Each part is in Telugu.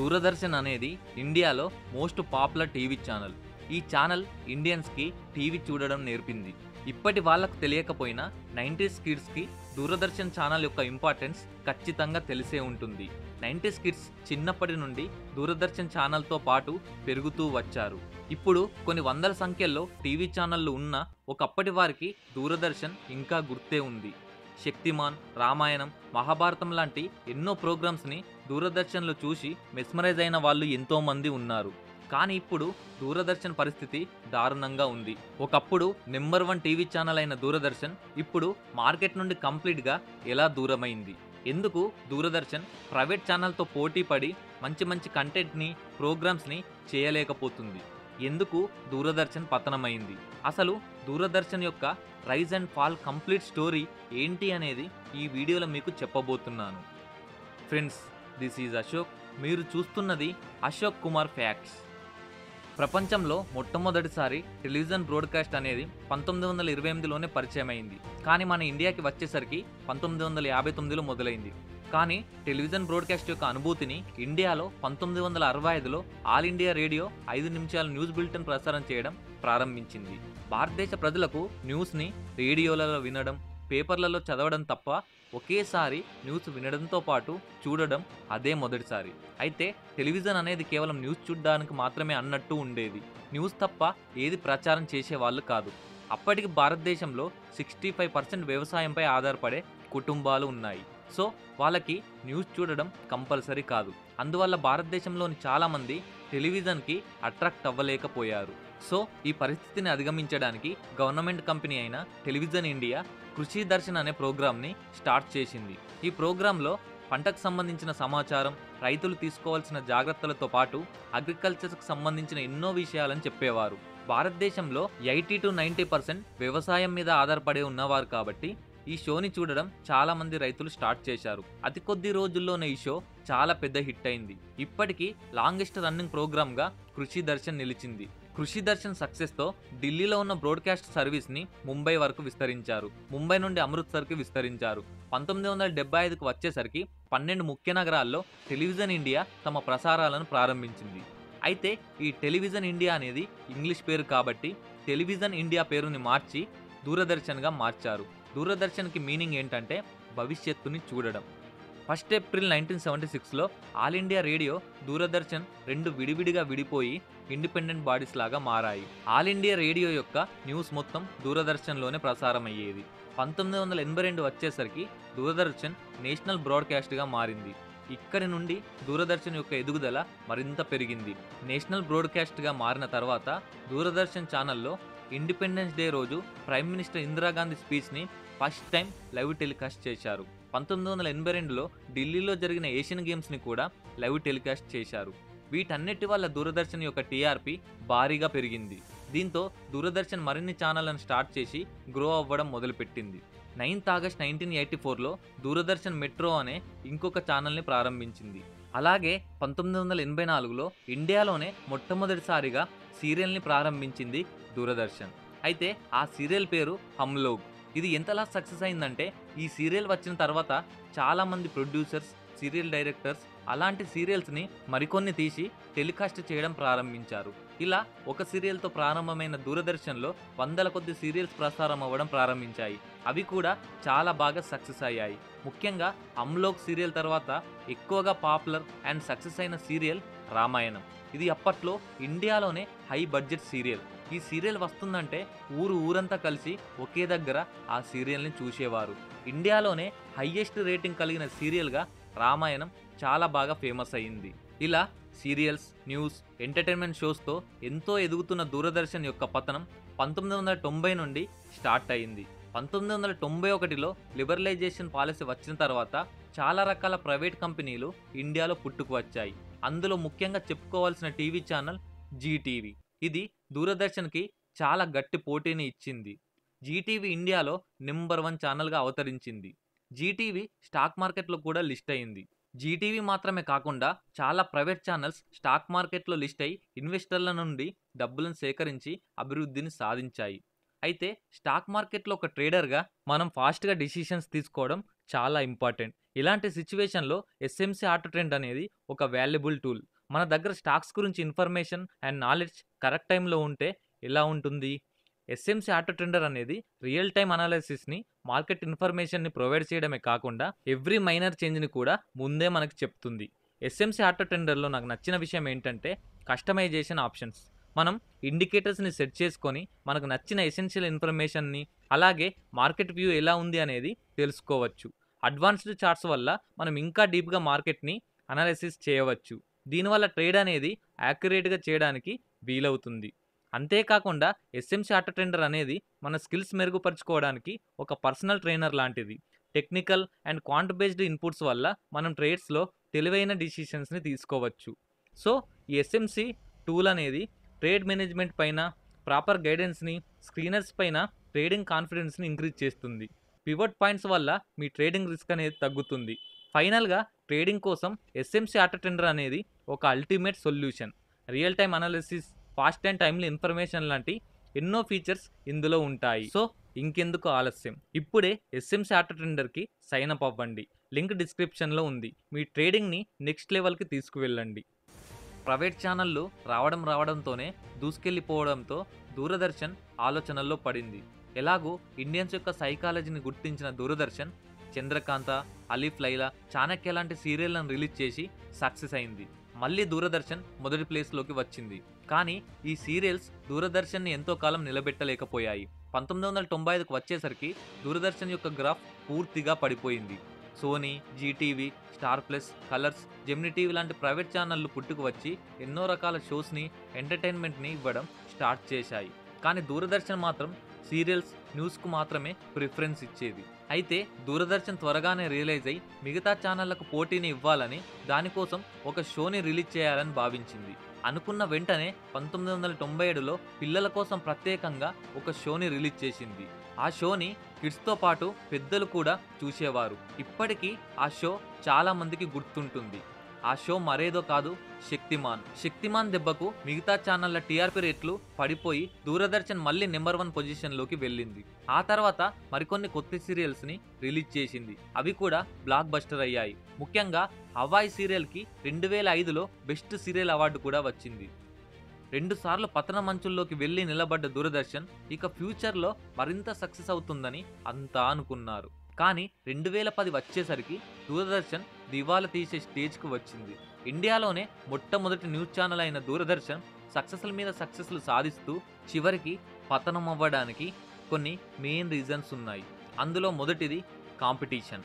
దూరదర్శన్ అనేది ఇండియాలో మోస్ట్ పాపులర్ టీవీ ఛానల్. ఈ ఛానల్ ఇండియన్స్‌కి టీవీ చూడడం నేర్పింది. ఇప్పటి వాళ్ళకు తెలియకపోయినా 90s కిడ్స్‌కి దూరదర్శన్ ఛానల్ యొక్క ఇంపార్టెన్స్ ఖచ్చితంగా తెలిసే ఉంటుంది. 90s కిడ్స్ చిన్నప్పటి నుండి దూరదర్శన్ ఛానల్‌తో పాటు పెరుగుతూ వచ్చారు. ఇప్పుడు కొన్ని వందల సంఖ్యల్లో టీవీ ఛానళ్లు ఉన్నా ఒకప్పటి వారికి దూరదర్శన్ ఇంకా గుర్తే ఉంది. శక్తిమాన్, రామాయణం, మహాభారతం లాంటి ఎన్నో ప్రోగ్రామ్స్ని దూరదర్శన్లో చూసి మెస్మరైజ్ అయిన వాళ్ళు ఎంతోమంది ఉన్నారు. కానీ ఇప్పుడు దూరదర్శన్ పరిస్థితి దారుణంగా ఉంది. ఒకప్పుడు నెంబర్ 1 టీవీ ఛానల్ అయిన దూరదర్శన్ ఇప్పుడు మార్కెట్ నుండి కంప్లీట్గా ఎలా దూరమైంది? ఎందుకు దూరదర్శన్ ప్రైవేట్ ఛానల్తో పోటీ పడి మంచి మంచి కంటెంట్ని, ప్రోగ్రామ్స్ని చేయలేకపోతుంది? ఎందుకు దూరదర్శన్ పతనమైంది? అసలు దూరదర్శన్ యొక్క rise and fall complete story ఏంటి అనేది ఈ వీడియోలో మీకు చెప్పబోతున్నాను. Friends, this is Ashok. మీరు చూస్తున్నది అశోక్ కుమార్ ఫ్యాక్ట్స్. ప్రపంచంలో మొట్టమొదటిసారి టెలివిజన్ బ్రాడ్కాస్ట్ అనేది 1928లోనే పరిచయం అయింది. కానీ మన ఇండియాకి వచ్చేసరికి 1959లో మొదలైంది. కానీ టెలివిజన్ బ్రాడ్కాస్ట్ యొక్క అనుభూతిని ఇండియాలో 1965లో ఆల్ ఇండియా రేడియో 5 నిమిషాల న్యూస్ బులెటిన్ ప్రసారం చేయడం ప్రారంభించింది. భారతదేశ ప్రజలకు న్యూస్ని రేడియోలలో వినడం, పేపర్లలో చదవడం తప్ప ఒకేసారి న్యూస్ వినడంతో పాటు చూడడం అదే మొదటిసారి. అయితే టెలివిజన్ అనేది కేవలం న్యూస్ చూడడానికి మాత్రమే అన్నట్టు ఉండేది. న్యూస్ తప్ప ఏది ప్రచారం చేసేవాళ్ళు కాదు. అప్పటికి భారతదేశంలో 65% వ్యవసాయంపై ఆధారపడే కుటుంబాలు ఉన్నాయి. సో వాళ్ళకి న్యూస్ చూడడం కంపల్సరీ కాదు. అందువల్ల భారతదేశంలోని చాలామంది టెలివిజన్కి అట్రాక్ట్ అవ్వలేకపోయారు. సో ఈ పరిస్థితిని అధిగమించడానికి గవర్నమెంట్ కంపెనీ అయిన టెలివిజన్ ఇండియా కృషి దర్శన్ అనే ప్రోగ్రామ్ని స్టార్ట్ చేసింది. ఈ ప్రోగ్రాంలో పంటకు సంబంధించిన సమాచారం, రైతులు తీసుకోవాల్సిన జాగ్రత్తలతో పాటు అగ్రికల్చర్కి సంబంధించిన ఎన్నో విషయాలని చెప్పేవారు. భారతదేశంలో 80 to 90% వ్యవసాయం మీద ఆధారపడి ఉన్నవారు కాబట్టి ఈ షోని చూడడం చాలా మంది రైతులు స్టార్ట్ చేశారు. అతి కొద్ది రోజుల్లోనే ఈ షో చాలా పెద్ద హిట్ అయింది. ఇప్పటికీ లాంగెస్ట్ రన్నింగ్ ప్రోగ్రామ్గా కృషి దర్శన్ నిలిచింది. కృషి దర్శన్ సక్సెస్తో ఢిల్లీలో ఉన్న బ్రాడ్కాస్ట్ సర్వీస్ని ముంబై వరకు విస్తరించారు. ముంబై నుండి అమృత్సర్కి విస్తరించారు. 1975కు వచ్చేసరికి 12 ముఖ్య నగరాల్లో టెలివిజన్ ఇండియా తమ ప్రసారాలను ప్రారంభించింది. అయితే ఈ టెలివిజన్ ఇండియా అనేది ఇంగ్లీష్ పేరు కాబట్టి టెలివిజన్ ఇండియా పేరుని మార్చి దూరదర్శన్గా మార్చారు. దూరదర్శన్కి మీనింగ్ ఏంటంటే భవిష్యత్తుని చూడడం. 1 ఏప్రిల్ 1976లో ఆల్ ఇండియా రేడియో, దూరదర్శన్ 2 విడివిడిగా విడిపోయి ఇండిపెండెంట్ బాడీస్ లాగా మారాయి. ఆల్ ఇండియా రేడియో యొక్క న్యూస్ మొత్తం దూరదర్శన్లోనే ప్రసారం అయ్యేది. 1982 వచ్చేసరికి దూరదర్శన్ నేషనల్ బ్రాడ్కాస్ట్గా మారింది. ఇక్కడి నుండి దూరదర్శన్ యొక్క ఎదుగుదల మరింత పెరిగింది. నేషనల్ బ్రాడ్కాస్ట్గా మారిన తర్వాత దూరదర్శన్ ఛానల్లో ఇండిపెండెన్స్ డే రోజు prime minister Indira Gandhi స్పీచ్ని first time live telecast చేశారు. 1982లో ఢిల్లీలో జరిగిన ఏషియన్ గేమ్స్ని కూడా లైవ్ టెలికాస్ట్ చేశారు. వీటన్నిటి వల్ల దూరదర్శన్ యొక్క టీఆర్పీ భారీగా పెరిగింది. దీంతో దూరదర్శన్ మరిన్ని ఛానళ్లను స్టార్ట్ చేసి గ్రో అవ్వడం మొదలుపెట్టింది. 9th ఆగస్ట్ 1984లో దూరదర్శన్ మెట్రో అనే ఇంకొక ఛానల్ని ప్రారంభించింది. అలాగే 1984లో ఇండియాలోనే మొట్టమొదటిసారిగా సీరియల్ని ప్రారంభించింది దూరదర్శన్. అయితే ఆ సీరియల్ పేరు హమ్ లోగ్. ఇది ఎంతలా సక్సెస్ అయిందంటే ఈ సీరియల్ వచ్చిన తర్వాత చాలామంది ప్రొడ్యూసర్స్, సీరియల్ డైరెక్టర్స్ అలాంటి సీరియల్స్ని మరికొన్ని తీసి టెలికాస్ట్ చేయడం ప్రారంభించారు. ఇలా ఒక సీరియల్తో ప్రారంభమైన దూరదర్శన్లో వందల కొద్ది సీరియల్స్ ప్రసారం అవ్వడం ప్రారంభించాయి. అవి కూడా చాలా బాగా సక్సెస్ అయ్యాయి. ముఖ్యంగా హమ్లోక్ సీరియల్ తర్వాత ఎక్కువగా పాపులర్ అండ్ సక్సెస్ అయిన సీరియల్ రామాయణం. ఇది అప్పట్లో ఇండియాలోనే హై బడ్జెట్ సీరియల్. ఈ సీరియల్ వస్తుందంటే ఊరంతా కలిసి ఒకే దగ్గర ఆ సీరియల్ని చూసేవారు. ఇండియాలోనే హైయెస్ట్ రేటింగ్ కలిగిన సీరియల్గా రామాయణం చాలా బాగా ఫేమస్ అయ్యింది. ఇలా సీరియల్స్, న్యూస్, ఎంటర్టైన్మెంట్ షోస్తో ఎంతో ఎదుగుతున్న దూరదర్శన్ యొక్క పతనం 1990 నుండి స్టార్ట్ అయింది. 1991లో లిబరలైజేషన్ పాలసీ వచ్చిన తర్వాత చాలా రకాల ప్రైవేట్ కంపెనీలు ఇండియాలో పుట్టుకు వచ్చాయి. అందులో ముఖ్యంగా చెప్పుకోవాల్సిన టీవీ ఛానల్ జీటీవీ. ఇది దూరదర్శన్కి చాలా గట్టి పోటీని ఇచ్చింది. జీటీవీ ఇండియాలో నెంబర్ 1 ఛానల్గా అవతరించింది. జీటీవీ స్టాక్ మార్కెట్లో కూడా లిస్ట్ అయింది. జీటీవీ మాత్రమే కాకుండా చాలా ప్రైవేట్ ఛానల్స్ స్టాక్ మార్కెట్లో లిస్ట్ అయి ఇన్వెస్టర్ల నుండి డబ్బులను సేకరించి అభివృద్ధిని సాధించాయి. అయితే స్టాక్ మార్కెట్లో ఒక ట్రేడర్గా మనం ఫాస్ట్గా డిసిషన్స్ తీసుకోవడం చాలా ఇంపార్టెంట్. ఇలాంటి సిచ్యువేషన్లో ఎస్ఎంసీ ఆటో ట్రెండ్ అనేది ఒక వాల్యుబుల్ టూల్. మన దగ్గర స్టాక్స్ గురించి ఇన్ఫర్మేషన్ అండ్ నాలెడ్జ్ కరెక్ట్ టైంలో ఉంటే ఎలా ఉంటుంది? ఎస్ఎంసీ ఆటో ట్రెండర్ అనేది రియల్ టైమ్ అనాలిసిస్ని, మార్కెట్ ఇన్ఫర్మేషన్ని ప్రొవైడ్ చేయడమే కాకుండా ఎవ్రీ మైనర్ చేంజ్ని కూడా ముందే మనకు చెప్తుంది. ఎస్ఎంసీ ఆటో ట్రెండర్లో నాకు నచ్చిన విషయం ఏంటంటే కస్టమైజేషన్ ఆప్షన్స్. మనం ఇండికేటర్స్ని సెట్ చేసుకొని మనకు నచ్చిన ఎసెన్షియల్ ఇన్ఫర్మేషన్ని, అలాగే మార్కెట్ వ్యూ ఎలా ఉంది అనేది తెలుసుకోవచ్చు. అడ్వాన్స్డ్ చార్ట్స్ వల్ల మనం ఇంకా డీప్గా మార్కెట్ని అనాలిసిస్ చేయవచ్చు. దీనివల్ల ట్రేడ్ అనేది యాక్యురేట్గా చేయడానికి వీలవుతుంది. అంతేకాకుండా ఎస్ఎంసీ ఆటో ట్రెండర్ అనేది మన స్కిల్స్ మెరుగుపరుచుకోవడానికి ఒక పర్సనల్ ట్రైనర్ లాంటిది. Technical and quant based inputs వల్ల మనం ట్రేడ్స్లో తెలివైన డిసిషన్స్ని తీసుకోవచ్చు. సో ఈ ఎస్ఎంసీ టూల్ అనేది ట్రేడ్ మేనేజ్మెంట్ పైన ప్రాపర్ గైడెన్స్ని, స్క్రీనర్స్ పైన ట్రేడింగ్ కాన్ఫిడెన్స్ని ఇంక్రీజ్ చేస్తుంది. పివట్ పాయింట్స్ వల్ల మీ ట్రేడింగ్ రిస్క్ అనేది తగ్గుతుంది. ఫైనల్గా ట్రేడింగ్ కోసం ఎస్ఎంసీ ఆటో ట్రెండర్ అనేది ఒక ultimate solution. Real time analysis, fast and timely information లాంటి ఎన్నో ఫీచర్స్ ఇందులో ఉంటాయి. సో ఇంకెందుకు ఆలస్యం, ఇప్పుడే ఎస్ఎంసీ ఆటో ట్రెండర్కి సైన్ అప్ అవ్వండి. లింక్ డిస్క్రిప్షన్లో ఉంది. మీ ట్రేడింగ్ని నెక్స్ట్ లెవెల్కి తీసుకువెళ్ళండి. ప్రైవేట్ ఛానళ్ళు రావడంతోనే దూసుకెళ్ళిపోవడంతో దూరదర్శన్ ఆలోచనల్లో పడింది. ఎలాగో ఇండియన్స్ యొక్క సైకాలజీని గుర్తించిన దూరదర్శన్ చంద్రకాంత, అలీఫ్ లైలా, చాణక్య లాంటి సీరియళ్లను రిలీజ్ చేసి సక్సెస్ అయింది. మళ్ళీ దూరదర్శన్ మొదటి ప్లేస్లోకి వచ్చింది. కానీ ఈ సీరియల్స్ దూరదర్శన్ని ఎంతో కాలం నిలబెట్టలేకపోయాయి. 1995కు వచ్చేసరికి దూరదర్శన్ యొక్క గ్రాఫ్ పూర్తిగా పడిపోయింది. Sony, Zee TV, Star Plus, Colors, Gemini TV లాంటి ప్రైవేట్ ఛానళ్లు పుట్టుకు వచ్చి ఎన్నో రకాల షోస్ని, ఎంటర్టైన్మెంట్ని ఇవ్వడం స్టార్ట్ చేశాయి. కానీ దూరదర్శన్ మాత్రం సీరియల్స్, న్యూస్కు మాత్రమే ప్రిఫరెన్స్ ఇచ్చేది. అయితే దూరదర్శన్ త్వరగానే రియలైజ్ అయి మిగతా ఛానళ్లకు పోటీని ఇవ్వాలని, దానికోసం ఒక షోని రిలీజ్ చేయాలని భావించింది. అనుకున్న వెంటనే 1997లో పిల్లల కోసం ప్రత్యేకంగా ఒక షోని రిలీజ్ చేసింది. ఆ షోని కిడ్స్తో పాటు పెద్దలు కూడా చూసేవారు. ఇప్పటికీ ఆ షో చాలా మందికి గుర్తుంటుంది. ఆ షో మరేదో కాదు, శక్తిమాన్. శక్తిమాన్ దెబ్బకు మిగతా ఛానళ్ల టీఆర్పీ రేట్లు పడిపోయి దూరదర్శన్ మళ్ళీ నెంబర్ 1 పొజిషన్లోకి వెళ్ళింది. ఆ తర్వాత మరికొన్ని కొత్త సీరియల్స్ని రిలీజ్ చేసింది. అవి కూడా బ్లాక్ బస్టర్ అయ్యాయి. ముఖ్యంగా హవాయి సీరియల్కి 2005లో బెస్ట్ సీరియల్ అవార్డు కూడా వచ్చింది. 2 సార్లు పతన మంచుల్లోకి వెళ్ళి నిలబడ్డ దూరదర్శన్ ఇక ఫ్యూచర్లో మరింత సక్సెస్ అవుతుందని అంతా అనుకున్నారు. కానీ 2010 వచ్చేసరికి దూరదర్శన్ దివాలా తీసే స్టేజ్కు వచ్చింది. ఇండియాలోనే మొట్టమొదటి న్యూస్ ఛానల్ అయిన దూరదర్శన్ సక్సెస్ల మీద సక్సెస్లు సాధిస్తూ చివరికి పతనం అవ్వడానికి కొన్ని మెయిన్ రీజన్స్ ఉన్నాయి. అందులో మొదటిది కాంపిటీషన్.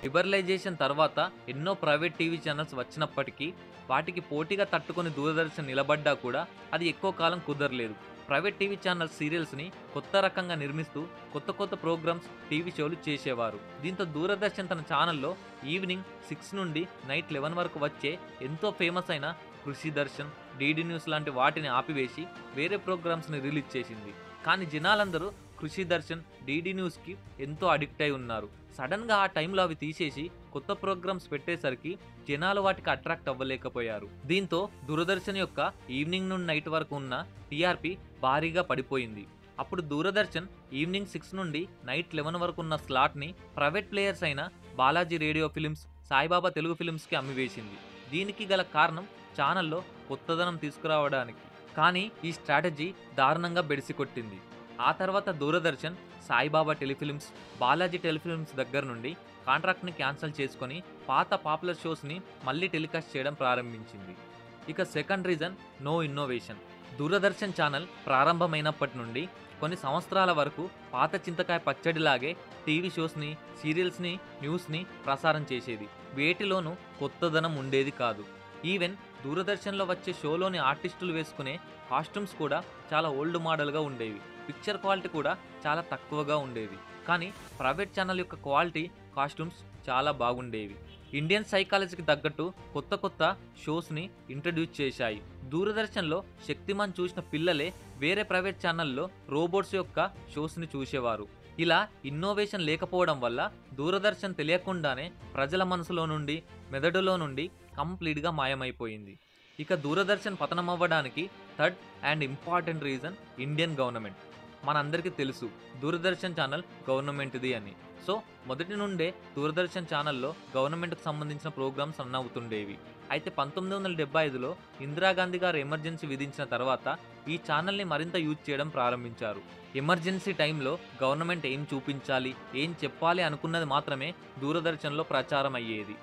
లిబరలైజేషన్ తర్వాత ఎన్నో ప్రైవేట్ టీవీ ఛానల్స్ వచ్చినప్పటికీ వాటికి పోటీగా తట్టుకొని దూరదర్శన్ నిలబడ్డా కూడా అది ఎక్కువ కాలం కుదరలేదు. ప్రైవేట్ టీవీ ఛానల్స్ సీరియల్స్ని కొత్త రకంగా నిర్మిస్తూ కొత్త ప్రోగ్రామ్స్, టీవీ షోలు చేసేవారు. దీంతో దూరదర్శన్ తన ఛానల్లో ఈవినింగ్ 6 నుండి నైట్ 11 వరకు వచ్చే ఎంతో ఫేమస్ అయిన కృషి దర్శన్, డీడీ న్యూస్ లాంటి వాటిని ఆపివేసి వేరే ప్రోగ్రామ్స్ని రిలీజ్ చేసింది. కానీ జనాలందరూ కృషి దర్శన్, డీడీ న్యూస్కి ఎంతో అడిక్ట్ అయి ఉన్నారు. సడన్గా ఆ టైంలో అవి తీసేసి కొత్త ప్రోగ్రామ్స్ పెట్టేసరికి జనాలు వాటికి అట్రాక్ట్ అవ్వలేకపోయారు. దీంతో దూరదర్శన్ యొక్క ఈవినింగ్ నుండి నైట్ వరకు ఉన్న టీఆర్పీ భారీగా పడిపోయింది. అప్పుడు దూరదర్శన్ ఈవినింగ్ 6 నుండి నైట్ 11 వరకు ఉన్న స్లాట్ని ప్రైవేట్ ప్లేయర్స్ అయిన బాలాజీ రేడియో ఫిలిమ్స్, సాయిబాబా తెలుగు ఫిలిమ్స్కి అమ్మివేసింది. దీనికి గల కారణం ఛానల్లో కొత్తదనం తీసుకురావడానికి. కానీ ఈ స్ట్రాటజీ దారుణంగా బెడిసికొట్టింది. ఆ తర్వాత దూరదర్శన్ సాయిబాబా టెలిఫిలిమ్స్, బాలాజీ టెలిఫిలిమ్స్ దగ్గర నుండి కాంట్రాక్ట్ని క్యాన్సిల్ చేసుకొని పాత పాపులర్ షోస్ని మళ్ళీ టెలికాస్ట్ చేయడం ప్రారంభించింది. ఇక second reason, no innovation. Doordarshan channel ప్రారంభమైనప్పటి నుండి కొన్ని సంవత్సరాల వరకు పాత చింతకాయ పచ్చడిలాగే టీవీ షోస్ని, సీరియల్స్ని, న్యూస్ని ప్రసారం చేసేది. వేటిలోనూ కొత్తదనం ఉండేది కాదు. ఈవెన్ దూరదర్శన్లో వచ్చే షోలోని ఆర్టిస్టులు వేసుకునే కాస్ట్యూమ్స్ కూడా చాలా ఓల్డ్ మోడల్గా ఉండేవి. పిక్చర్ క్వాలిటీ కూడా చాలా తక్కువగా ఉండేది. కానీ ప్రైవేట్ ఛానల్ యొక్క క్వాలిటీ, కాస్ట్యూమ్స్ చాలా బాగుండేవి. ఇండియన్ సైకాలజీకి తగ్గట్టు కొత్త షోస్ని ఇంట్రడ్యూస్ చేశాయి. దూరదర్శన్లో శక్తిమాన్ చూసిన పిల్లలే వేరే ప్రైవేట్ ఛానల్లో రోబోట్స్ యొక్క షోస్ని చూసేవారు. ఇలా ఇన్నోవేషన్ లేకపోవడం వల్ల దూరదర్శన్ తెలియకుండానే ప్రజల మనసులో నుండి, మెదడులో నుండి కంప్లీట్గా మాయమైపోయింది. ఇక దూరదర్శన్ పతనం అవ్వడానికి third and important reason Indian government. మనందరికీ తెలుసు దూరదర్శన్ ఛానల్ గవర్నమెంట్ది అని. సో మొదటి నుండే దూరదర్శన్ ఛానల్లో గవర్నమెంట్కి సంబంధించిన ప్రోగ్రామ్స్ రన్ అవుతుండేవి. అయితే 1975లో ఇందిరాగాంధీ గారు ఎమర్జెన్సీ విధించిన తర్వాత ఈ ఛానల్ని మరింత యూజ్ చేయడం ప్రారంభించారు. ఎమర్జెన్సీ టైంలో గవర్నమెంట్ ఏం చూపించాలి, ఏం చెప్పాలి అనుకున్నది మాత్రమే దూరదర్శన్లో ప్రచారం అయ్యేది.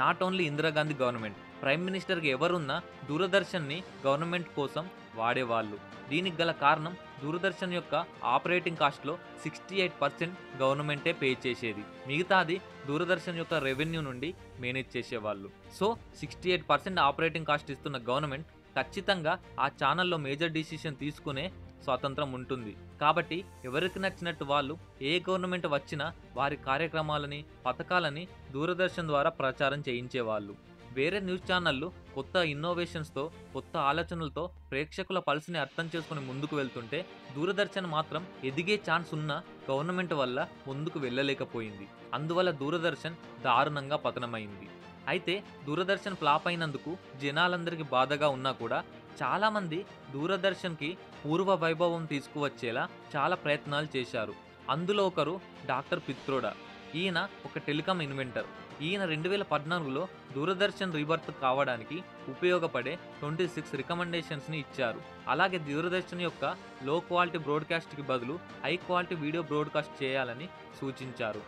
Not only Indira Gandhi government, prime మినిస్టర్కి ఎవరున్నా దూరదర్శన్ని గవర్నమెంట్ కోసం వాడేవాళ్ళు. దీనికి గల కారణం దూరదర్శన్ యొక్క ఆపరేటింగ్ కాస్ట్లో 68% గవర్నమెంటే పే చేసేది, మిగతాది దూరదర్శన్ యొక్క రెవెన్యూ నుండి మేనేజ్ చేసేవాళ్ళు. సో 68% ఆపరేటింగ్ కాస్ట్ ఇస్తున్న గవర్నమెంట్ ఖచ్చితంగా ఆ ఛానల్లో మేజర్ డిసిషన్ తీసుకునే స్వాతంత్రం ఉంటుంది. కాబట్టి ఎవరికి నచ్చినట్టు వాళ్ళు ఏ గవర్నమెంట్ వచ్చినా వారి కార్యక్రమాలని, పథకాలని దూరదర్శన్ ద్వారా ప్రచారం చేయించేవాళ్ళు. వేరే న్యూస్ ఛానళ్ళు కొత్త ఇన్నోవేషన్స్తో, కొత్త ఆలోచనలతో ప్రేక్షకుల పల్స్ని అర్థం చేసుకుని ముందుకు వెళ్తుంటే దూరదర్శన్ మాత్రం ఎదిగే ఛాన్స్ ఉన్న గవర్నమెంట్ వల్ల ముందుకు వెళ్ళలేకపోయింది. అందువల్ల దూరదర్శన్ దారుణంగా పతనమైంది. అయితే దూరదర్శన్ ఫ్లాప్ అయినందుకు జనాలందరికీ బాధగా ఉన్నా కూడా చాలామంది దూరదర్శన్కి పూర్వ వైభవం తీసుకువచ్చేలా చాలా ప్రయత్నాలు చేశారు. అందులో ఒకరు డాక్టర్ పిత్రోడా. ఈయన ఒక టెలికాం ఇన్వెంటర్. ఈయన 2014లో దూరదర్శన్ రీబర్త్ కావడానికి ఉపయోగపడే 26 రికమెండేషన్స్ని ఇచ్చారు. అలాగే దూరదర్శన్ యొక్క లో క్వాలిటీ బ్రాడ్కాస్ట్కి బదులు హై క్వాలిటీ వీడియో బ్రాడ్కాస్ట్ చేయాలని సూచించారు.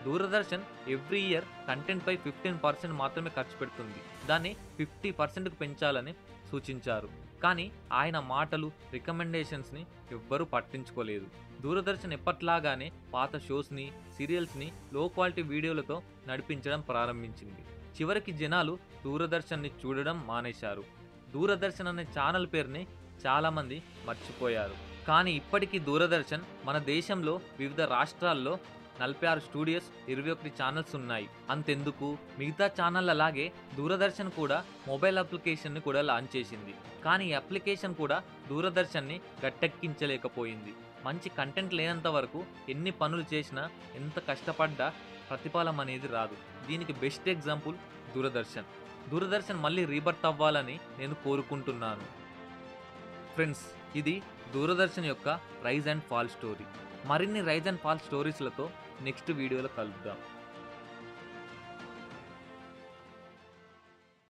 దూరదర్శన్ ఎవ్రీ ఇయర్ కంటెంట్పై 15% మాత్రమే ఖర్చు పెడుతుంది, దాన్ని 50%కు పెంచాలని సూచించారు. కానీ ఆయన మాటలు, రికమెండేషన్స్ని ఎవ్వరూ పట్టించుకోలేదు. దూరదర్శన్ ఎప్పట్లాగానే పాత షోస్ని, సీరియల్స్ని లో క్వాలిటీ వీడియోలతో నడిపించడం ప్రారంభించింది. చివరికి జనాలు దూరదర్శన్ని చూడడం మానేశారు. దూరదర్శన్ అనే ఛానల్ పేరుని చాలామంది మర్చిపోయారు. కానీ ఇప్పటికీ దూరదర్శన్ మన దేశంలో వివిధ రాష్ట్రాల్లో 46 స్టూడియోస్, 21 ఛానల్స్ ఉన్నాయి. అంతెందుకు, మిగతా ఛానల్ అలాగే దూరదర్శన్ కూడా మొబైల్ అప్లికేషన్ని కూడా లాంచ్ చేసింది. కానీ ఈ అప్లికేషన్ కూడా దూరదర్శన్ని గట్టెక్కించలేకపోయింది. మంచి కంటెంట్ లేనంత వరకు ఎన్ని పనులు చేసినా, ఎంత కష్టపడ్డా ప్రతిఫలం అనేది రాదు. దీనికి బెస్ట్ ఎగ్జాంపుల్ దూరదర్శన్. దూరదర్శన్ మళ్ళీ రీబర్త్ అవ్వాలని నేను కోరుకుంటున్నాను. ఫ్రెండ్స్, ఇది దూరదర్శన్ యొక్క రైజ్ అండ్ ఫాల్ స్టోరీ. మరిన్ని రైజ్ అండ్ ఫాల్ స్టోరీస్లతో నెక్స్ట్ వీడియోలో కలుద్దాం.